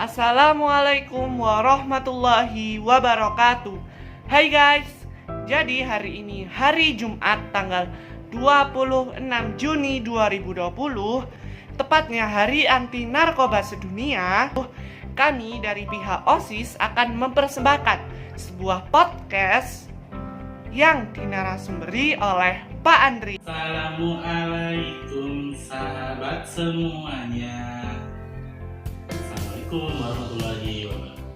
Assalamualaikum warahmatullahi wabarakatuh. Hai guys, jadi hari ini hari Jumat tanggal 26 Juni 2020, tepatnya hari anti narkoba sedunia. Kami dari pihak OSIS akan mempersembahkan sebuah podcast yang dinarasumberi oleh Pak Andri. Assalamualaikum sahabat semuanya. Assalamualaikum warahmatullahi wabarakatuh.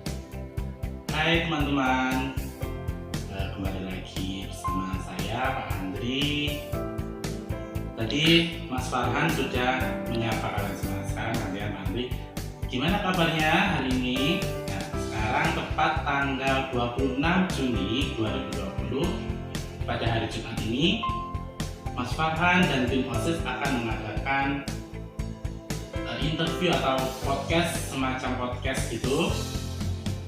Hai teman-teman, kembali lagi bersama saya Pak Andri. Tadi Mas Farhan sudah menyapa kalian semua. Sekarang kalian Pak Andri, gimana kabarnya hari ini? Nah, sekarang tepat tanggal 26 Juni 2020. Pada hari Jumat ini, Mas Farhan dan tim OSIS akan mengadakan interview atau podcast, semacam podcast itu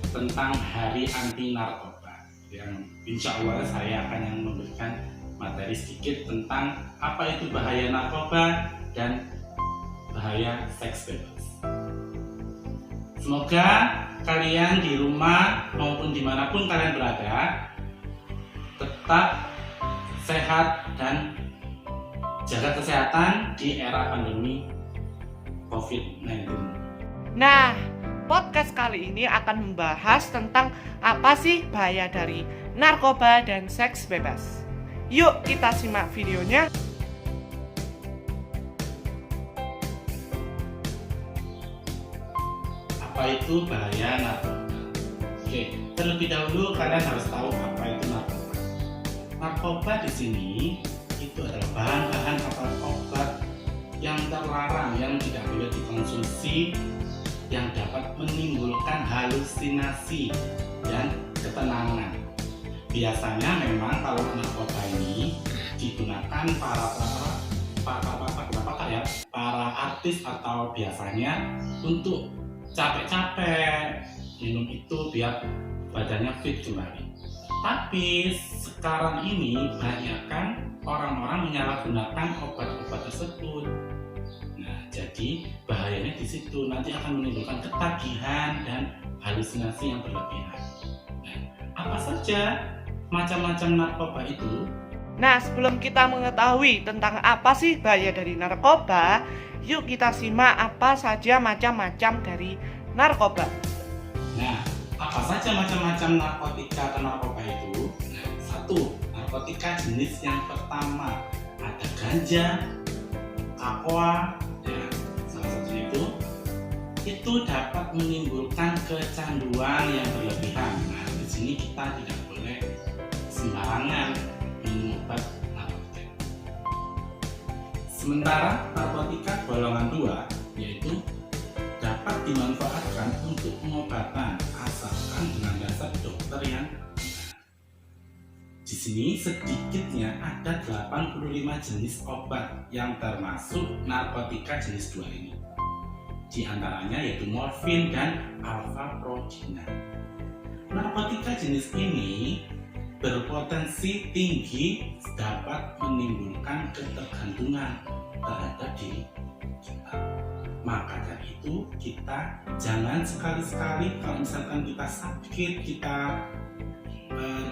tentang Hari Anti Narkoba, yang insya Allah saya akan yang memberikan materi sedikit tentang apa itu bahaya narkoba dan bahaya seks bebas. Semoga kalian di rumah maupun dimanapun kalian berada tetap sehat dan jaga kesehatan di era pandemi COVID-19. Nah, podcast kali ini akan membahas tentang apa sih bahaya dari narkoba dan seks bebas. Yuk kita simak videonya. Apa itu bahaya narkoba? Oke, terlebih dahulu kalian harus tahu apa itu narkoba. Narkoba di sini itu adalah bahan-bahan atau obat yang terlarang, yang tidak boleh dikonsumsi, yang dapat menimbulkan halusinasi dan ketenangan. Biasanya memang kalau narkoba ini digunakan para artis atau biasanya untuk capek-capek minum itu biar badannya fit kembali. Tapi sekarang ini banyak kan orang-orang menyalahgunakan obat-obat tersebut. Nah, jadi bahayanya di situ, nanti akan menimbulkan ketagihan dan halusinasi yang berlebihan. Nah, apa saja macam-macam narkoba itu? Nah, sebelum kita mengetahui tentang apa sih bahaya dari narkoba, yuk kita simak apa saja macam-macam dari narkoba. Nah, apa saja macam-macam narkotika atau narkoba itu? Nah, satu, narkotika jenis yang pertama ada ganja, aqua, ya, salah satunya itu dapat menimbulkan kecanduan yang berlebihan. Nah, di sini kita tidak boleh sembarangan minum obat narkotika. Sementara narkotika golongan 2 yaitu dapat dimanfaatkan untuk pengobatan asalkan dengan dasar dokter yang benar. Di sini sedikitnya ada 85 jenis obat yang termasuk narkotika jenis 2 ini. Di antaranya yaitu morfin dan alfa-progina. Narkotika jenis ini berpotensi tinggi dapat menimbulkan ketergantungan terhadap diri kita. Maka dari itu kita jangan sekali-sekali kalau misalkan kita sakit, kita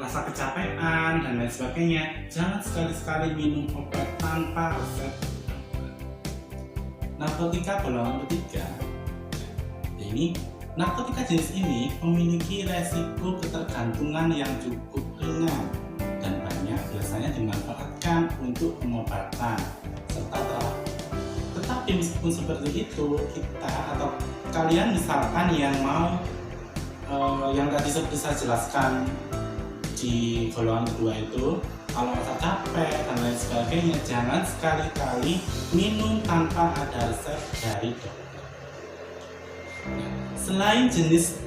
rasa kecapean dan lain sebagainya, jangan sekali-sekali minum obat tanpa resep dokter. Narkotika golongan ketiga, ini narkotika jenis ini memiliki resiko ketergantungan yang cukup ringan dan banyak biasanya dimanfaatkan untuk pengobatan serta terapi. Tetapi meskipun seperti itu, kita atau kalian misalkan yang mau yang tadi seperti saya jelaskan di golongan kedua itu, kalau rasa capek dan lain sebagainya, jangan sekali-kali minum tanpa ada resep dari dokter. Selain jenis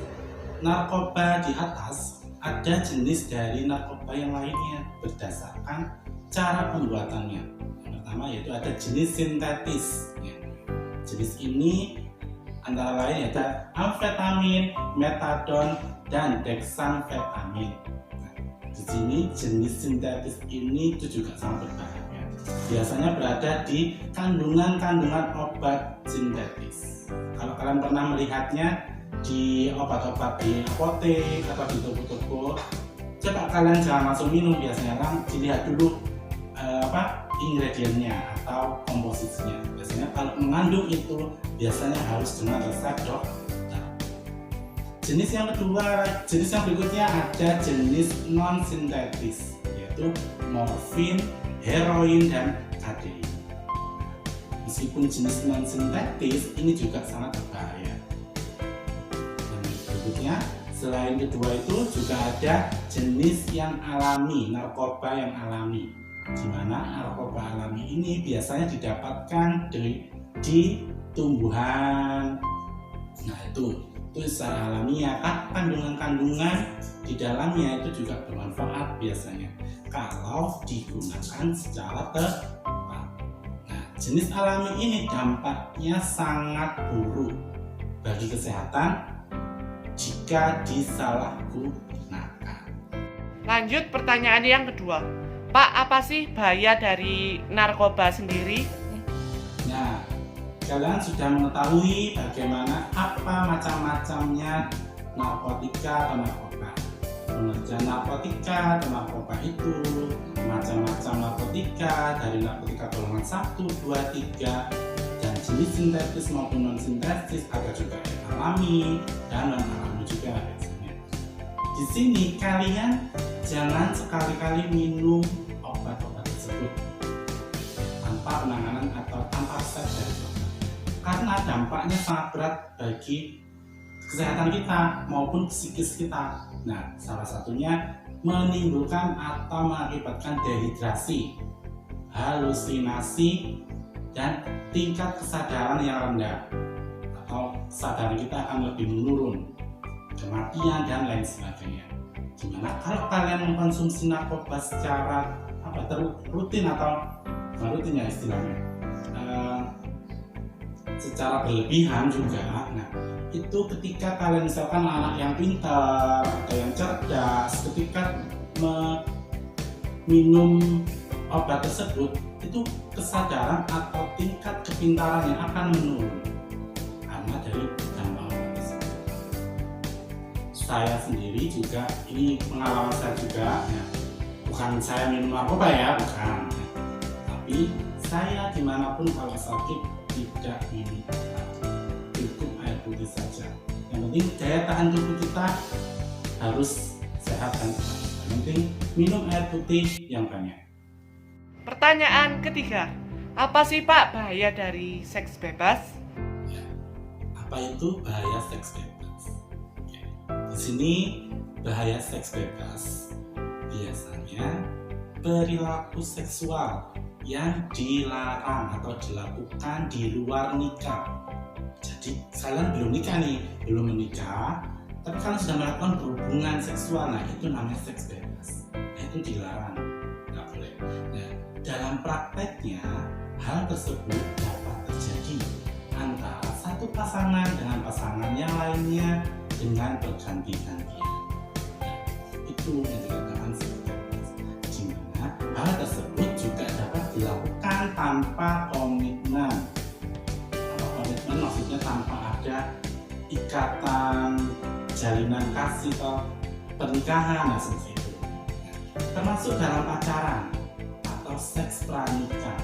narkoba di atas, ada jenis dari narkoba yang lainnya berdasarkan cara pembuatannya. Yang pertama yaitu ada jenis sintetis. Jenis ini antara lain yaitu amfetamin, metadon, dan dexamfetamin. Di sini jenis sintetis ini itu juga sangat berbahaya. Biasanya berada di kandungan-kandungan obat sintetis. Kalau kalian pernah melihatnya di obat-obat di apotek atau di toko-toko, coba kalian jangan langsung minum. Biasanya kan dilihat dulu ingredientnya atau komposisinya. Biasanya kalau mengandung itu biasanya harus dengan resep dokter. Jenis yang berikutnya ada jenis non sintetis, yaitu morfin, heroin, dan kadein. Meskipun jenis non sintetis ini juga sangat berbahaya. Dan berikutnya, selain kedua itu juga ada jenis yang alami, narkoba yang alami, di mana narkoba alami ini biasanya didapatkan di tumbuhan. Nah itu secara alamiah, kandungan-kandungan di dalamnya itu juga bermanfaat biasanya kalau digunakan secara tepat. Nah, jenis alami ini dampaknya sangat buruk bagi kesehatan jika disalahgunakan. Lanjut pertanyaan yang kedua. Pak, apa sih bahaya dari narkoba sendiri? Nah, kalian sudah mengetahui bagaimana apa macam-macamnya narkotika atau narkoba. Pengerjaan narkotika atau narkoba itu macam-macam narkotika, dari narkotika golongan 1, 2, 3, dan jenis sintetis maupun non sintetis, ada juga yang alami dan non alami juga biasanya. Di sini kalian jangan sekali-kali minum obat-obat tersebut tanpa penanganan atau tanpa resep dari dokter, karena dampaknya sangat berat bagi kesehatan kita maupun psikis kita. Nah, salah satunya menimbulkan atau mengakibatkan dehidrasi, halusinasi, dan tingkat kesadaran yang rendah, atau kesadaran kita akan lebih menurun, kematian, dan lain sebagainya. Gimana kalau kalian mengkonsumsi narkoba secara rutin atau rutin ya istilahnya, secara berlebihan juga. Nah, itu ketika kalian misalkan anak yang pintar atau yang cerdas, ketika minum obat tersebut, itu kesadaran atau tingkat kepintarannya akan menurun karena dari dampak obat tersebut. Saya sendiri juga, ini pengalaman saya juga ya, bukan saya minum narkoba ya, bukan, tapi saya dimanapun kalau sakit tidak minum obat, cukup air putih saja. Yang penting daya tahan tubuh kita harus sehat dan kuat. Yang penting minum air putih yang banyak. Pertanyaan ketiga, apa sih Pak bahaya dari seks bebas? Ya, apa itu bahaya seks bebas? Ya, di sini bahaya seks bebas biasanya perilaku seksual yang dilarang atau dilakukan di luar nikah. Jadi kalian belum nikah nih, belum menikah, tapi kalian sudah melakukan berhubungan seksual. Nah, itu namanya seks bebas. Nah, itu dilarang, nggak boleh. Nah, dalam prakteknya hal tersebut dapat terjadi antara satu pasangan dengan pasangan yang lainnya dengan berganti-gantian. Nah, itu yang dikatakan seks bebas. Di mana hal tersebut juga dapat dilakukan tanpa komitmen. Tanpa komitmen maksudnya tanpa ada ikatan jalinan kasih atau pernikahan, nah seperti itu. Termasuk dalam pacaran atau seks pranikah.